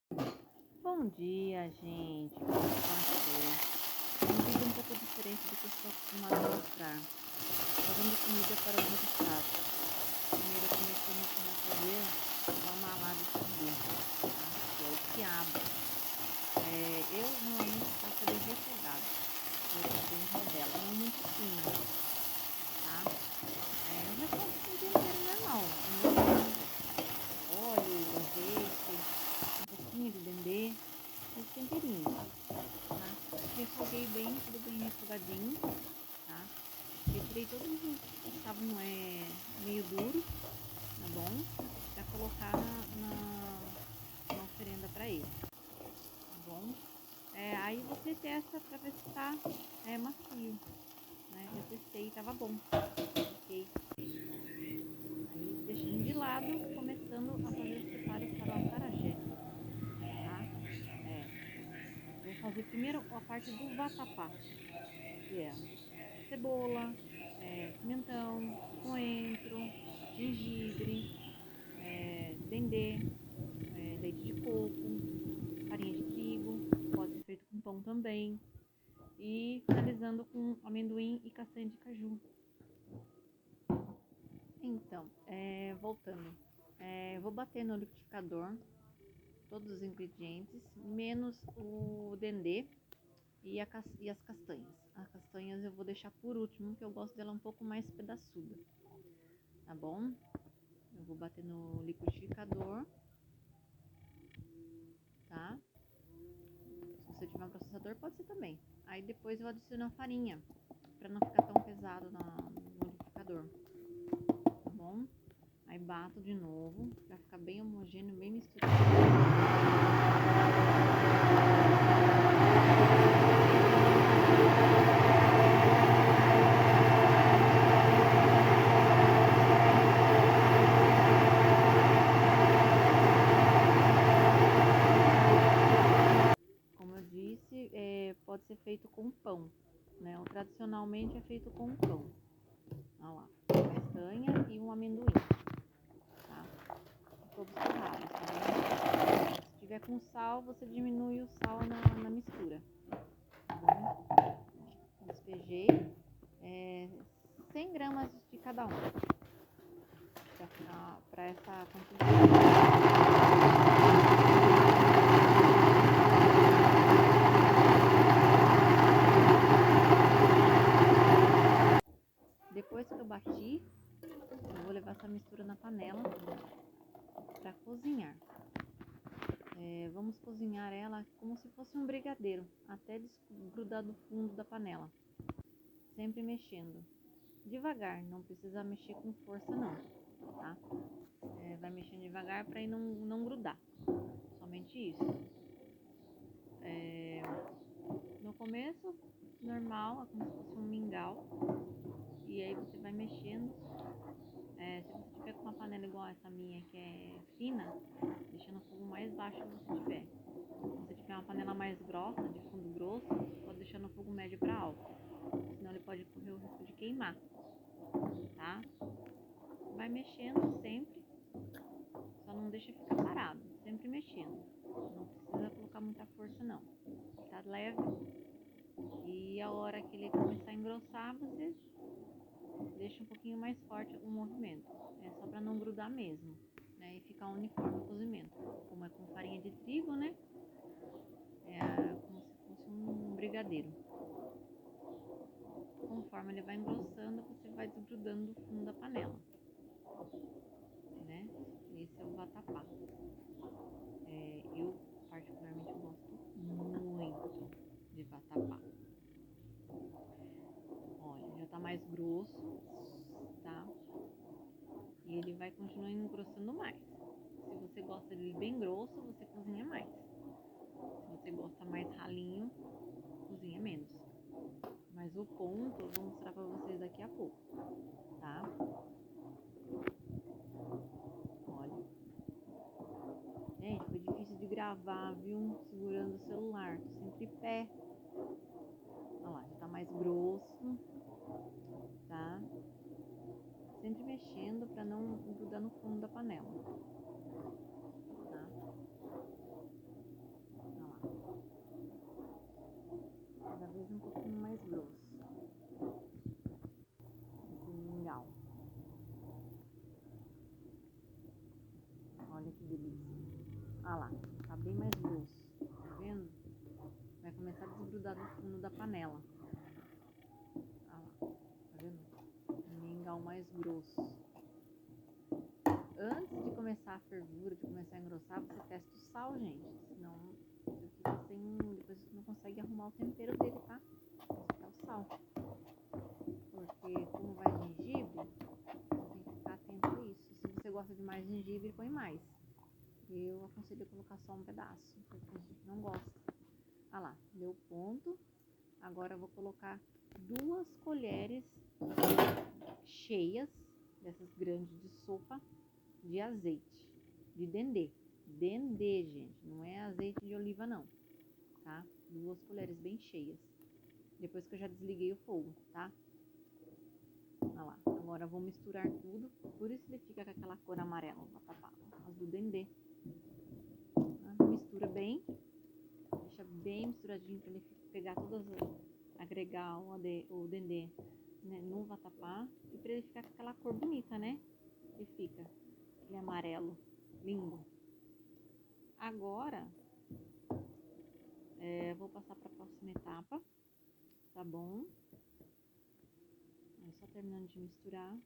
Bom dia, gente. Como estão? Um vídeo um pouco diferente do que eu estou acostumada a mostrar. Fazendo comida para os meus pratos. Primeiro eu comecei a fazer uma malada de umbu, tá? Que é o quiabo. Eu normalmente faço ele refogado. Eu faço em rodela, não muito fino, tá? Eu refogo com tempero normal, com molho, óleo, azeite, um pouquinho de dendê e os temperinhos. Tá? Refoguei bem, tudo bem refogadinho, tá? Retirei todos os que estavam meio duros, tá bom? Pra colocar na oferenda para ele, tá bom? Aí você testa pra ver se tá macio, né? Eu testei e tava bom, ok? Aí deixando de lado, começando a fazer os preparos para o acarajé, tá? É, vou fazer primeiro a parte do vatapá, que é cebola, pimentão, coentro, gengibre, dendê, leite de coco, farinha de trigo, pode ser feito com pão também, e finalizando com amendoim e castanha de caju. Então, voltando, vou bater no liquidificador todos os ingredientes, menos o dendê e as castanhas. As castanhas eu vou deixar por último, que eu gosto dela um pouco mais pedaçuda, tá bom? Eu vou bater no liquidificador, tá? Se você tiver um processador, pode ser também. Aí depois eu adiciono a farinha, para não ficar tão pesado no liquidificador, tá bom? Aí bato de novo, para ficar bem homogêneo, bem misturado. Como eu disse, pode ser feito com pão, né? Ou tradicionalmente é feito com pão. Olha lá, castanha e um amendoim, tá? Todos torrados, tá vendo? Se tiver com sal, você diminui o sal na mistura, tá bom? Despejei 100 gramas de cada um, para essa quantidade. Depois que eu bati, eu vou levar essa mistura na panela para cozinhar. Vamos cozinhar ela como se fosse um brigadeiro, até desgrudar do fundo da panela, sempre mexendo devagar, não precisa mexer com força não, tá? Vai mexendo devagar para não grudar, somente isso. No começo, normal, é como se fosse um mingau, e aí você vai mexendo. Se você tiver com uma panela igual essa minha, que é fina, deixando o fogo mais baixo que você tiver. Se você tiver uma panela mais grossa, de fundo grosso, pode deixar no fogo médio para alto, senão ele pode correr o risco de queimar, tá? Vai mexendo sempre, só não deixa ficar parado, sempre mexendo. Não precisa colocar muita força não, tá leve. E a hora que ele começar a engrossar, você deixa um pouquinho mais forte o movimento. É só para não grudar mesmo, né? E ficar uniforme o cozimento. Como é com farinha de trigo, né? É como se fosse um brigadeiro. Conforme ele vai engrossando, você vai desgrudando do fundo da panela, né? Esse é o vatapá. Eu particularmente gosto muito de vatapá. Olha, já tá mais grosso, tá? E ele vai continuar engrossando mais. Se você gosta dele bem grosso, você cozinha mais. Se você gosta mais ralinho, cozinha menos. Mas o ponto eu vou mostrar pra vocês daqui a pouco, tá? Olha. Gente, foi difícil de gravar, viu? Segurando o celular. Tô sempre pé. Olha lá, já tá mais grosso, tá? Sempre mexendo pra não grudar no fundo da panela, tá? Tá bem mais grosso, tá vendo? Vai começar a desgrudar do fundo da panela. Ah lá, tá vendo? Mingau mais grosso. Antes de começar a fervura, de começar a engrossar, você testa o sal, gente. Senão você fica sem. Depois você não consegue arrumar o tempero dele, tá? É o sal. Porque como vai gengibre, você tem que ficar atento a isso. Se você gosta de mais gengibre, põe mais. Eu aconselho a colocar só um pedaço, porque tem gente que não gosta. Ah lá, deu ponto. Agora eu vou colocar 2 colheres cheias, dessas grandes de sopa, de azeite, de dendê. Dendê, gente, não é azeite de oliva não, tá? 2 colheres bem cheias. Depois que eu já desliguei o fogo, tá? Olha lá, agora eu vou misturar tudo, por isso ele fica com aquela cor amarela, as do dendê. Tá? Mistura bem, deixa bem misturadinho para ele pegar todas, agregar o dendê, né, no vatapá e para ele ficar com aquela cor bonita, né? Que fica aquele amarelo lindo. Agora vou passar para a próxima etapa, tá bom? Só terminando de misturar.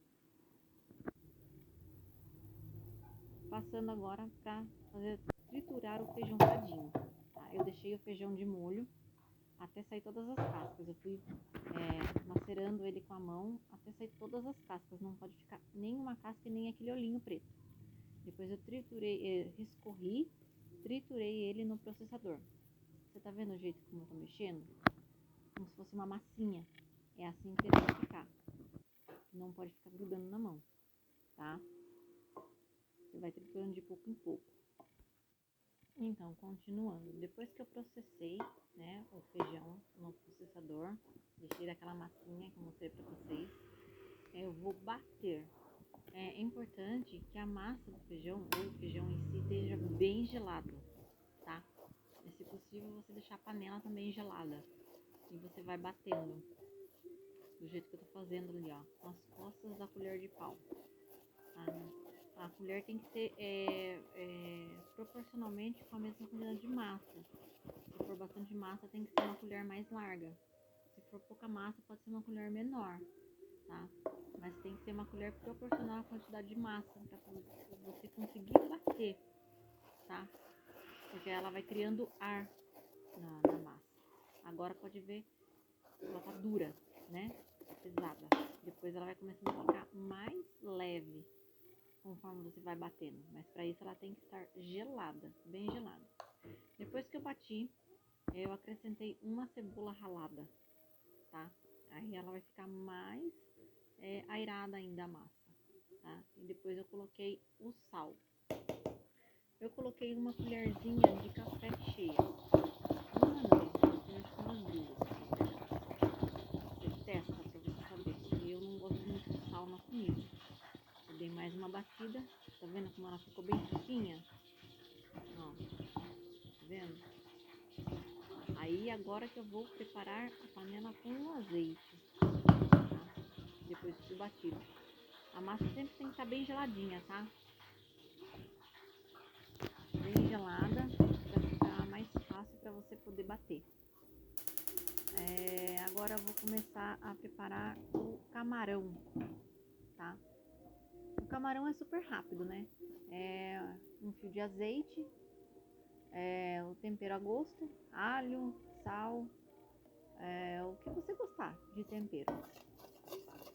Passando agora para triturar o feijão todinho, tá? Eu deixei o feijão de molho até sair todas as cascas. Eu fui macerando ele com a mão até sair todas as cascas. Não pode ficar nenhuma casca e nem aquele olhinho preto. Depois eu escorri, triturei ele no processador. Você tá vendo o jeito como eu tô mexendo? Como se fosse uma massinha. É assim que ele vai ficar. Não pode ficar grudando na mão, tá? Você vai triturando de pouco em pouco. Então, continuando. Depois que eu processei, né, o feijão no processador, deixei daquela massinha que eu mostrei pra vocês, eu vou bater. É importante que a massa do feijão, ou o feijão em si, esteja bem gelado, tá? E, se possível, você deixar a panela também gelada. E você vai batendo, do jeito que eu tô fazendo ali, ó, com as costas da colher de pau. Tá? A colher tem que ser proporcionalmente com a mesma quantidade de massa. Se for bastante massa, tem que ser uma colher mais larga. Se for pouca massa, pode ser uma colher menor, tá? Mas tem que ser uma colher proporcional à quantidade de massa, para você conseguir bater, tá? Porque ela vai criando ar na massa. Agora pode ver, ela tá dura, né? Pesada. Depois ela vai começando a ficar mais leve conforme você vai batendo. Mas para isso ela tem que estar gelada, bem gelada. Depois que eu bati, eu acrescentei uma cebola ralada, tá? Aí ela vai ficar mais airada ainda a massa, tá? E depois eu coloquei o sal. Eu coloquei uma colherzinha de café cheia. Você testa pra você saber, porque eu não gosto muito de sal na comida. Eu dei mais uma batida, tá vendo como ela ficou bem fofinha? Ó, tá vendo? Aí agora que eu vou preparar a panela com o azeite, tá? Depois do batido. A massa sempre tem que estar bem geladinha, tá? Bem gelada, para ficar mais fácil para você poder bater. Agora eu vou começar a preparar o camarão, tá? O camarão é super rápido, né? Um fio de azeite, o tempero a gosto, alho, sal, o que você gostar de tempero,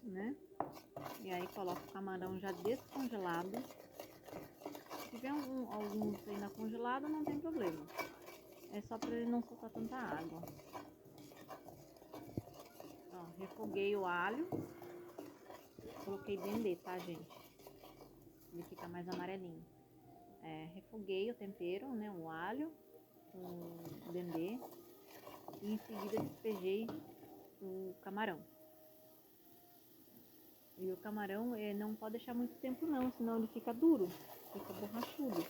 né? E aí coloca o camarão já descongelado. Se tiver alguns ainda congelado, não tem problema. É só para ele não soltar tanta água. Ó, refoguei o alho. Coloquei dendê, tá, gente? Ele fica mais amarelinho. Refoguei o tempero, né? O alho, o dendê. E em seguida despejei o camarão. E o camarão não pode deixar muito tempo não, senão ele fica duro, fica borrachudo,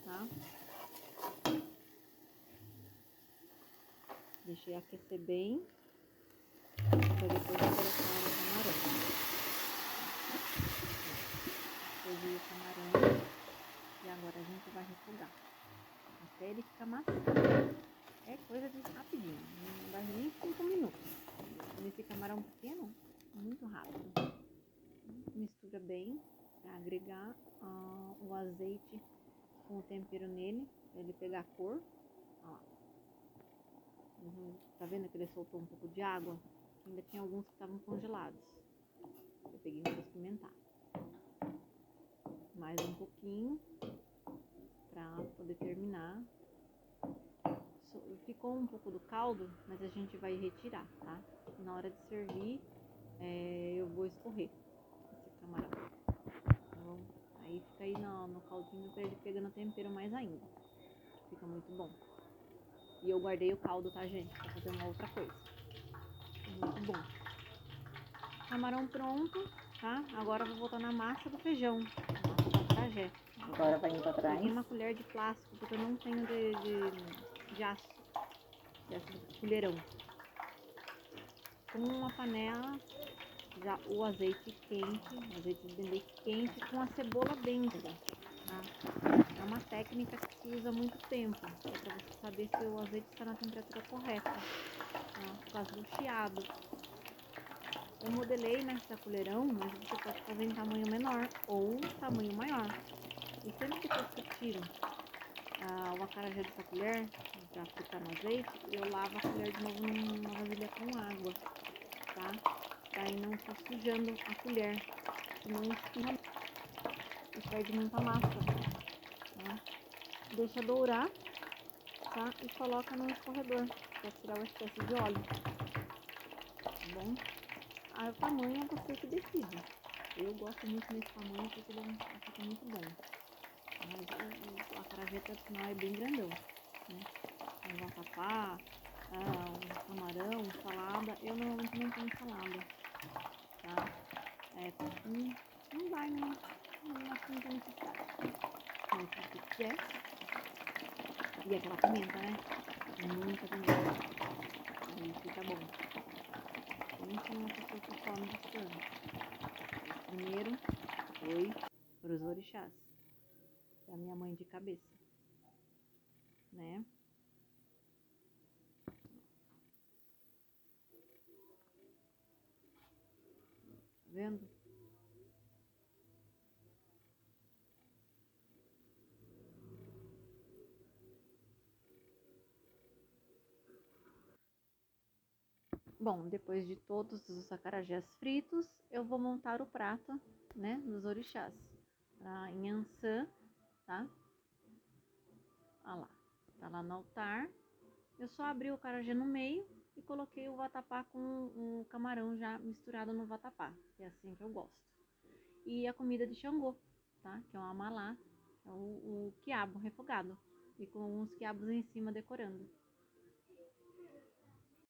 tá? Deixei aquecer bem, para depois colocar o camarão. Peguei o camarão e agora a gente vai refogar. até ele ficar macio. É coisa de rapidinho, não dá nem 5 minutos. Nesse camarão pequeno, muito rápido. Mistura bem para agregar o azeite com o tempero nele, para ele pegar a cor. Ó lá. Tá vendo que ele soltou um pouco de água? Ainda tinha alguns que estavam congelados. Eu peguei para experimentar. Mais um pouquinho para poder terminar. Ficou um pouco do caldo, mas a gente vai retirar, tá? Na hora de servir, eu vou escorrer esse camarão. Então, aí fica aí no caldinho para ele pegando tempero mais ainda. Fica muito bom. E eu guardei o caldo, tá, gente? Pra fazer uma outra coisa. Muito bom. Camarão pronto, tá? Agora eu vou botar na massa do feijão. Massa do acarajé. Agora vai indo pra trás. Peguei uma colher de plástico, porque eu não tenho de aço. De aço de colherão. Com uma panela, já o azeite quente, o azeite de dendê quente com a cebola dentro, tá? É uma técnica que se usa há muito tempo, é para você saber se o azeite está na temperatura correta, tá? Por causa do chiado. Eu modelei nessa colherão, mas você pode fazer em tamanho menor ou tamanho maior. E sempre depois que eu tiro o acarajé dessa colher, para fritar no azeite, eu lavo a colher de novo numa vasilha com água, tá? Daí não tá sujando a colher, senão espirra e perde muita massa, tá? Deixa dourar, tá? E coloca no escorredor para tirar o excesso de óleo, tá bom? Aí o tamanho é você que decide. Eu gosto muito nesse tamanho porque ele fica muito bom. Mas o acarajé tradicional é bem grandão, né? O vatapá, o camarão, salada. Eu normalmente não tenho salada, tá? Não vai, não acho que não tem necessidade. Mas se você quiser. E aquela pimenta, né? Muita pimenta. Aí fica bom. Pensa numa pessoa que come bastante. Primeiro foi pros orixás. Da minha mãe de cabeça. Né? Tá vendo? Bom, depois de todos os acarajés fritos, eu vou montar o prato, né, dos orixás. Pra Inhansã, tá? Olha lá. Tá lá no altar. Eu só abri o acarajé no meio e coloquei o vatapá com o camarão já misturado no vatapá. Que é assim que eu gosto. E a comida de Xangô, tá? Que é o amalá, que é o quiabo refogado. E com uns quiabos em cima decorando.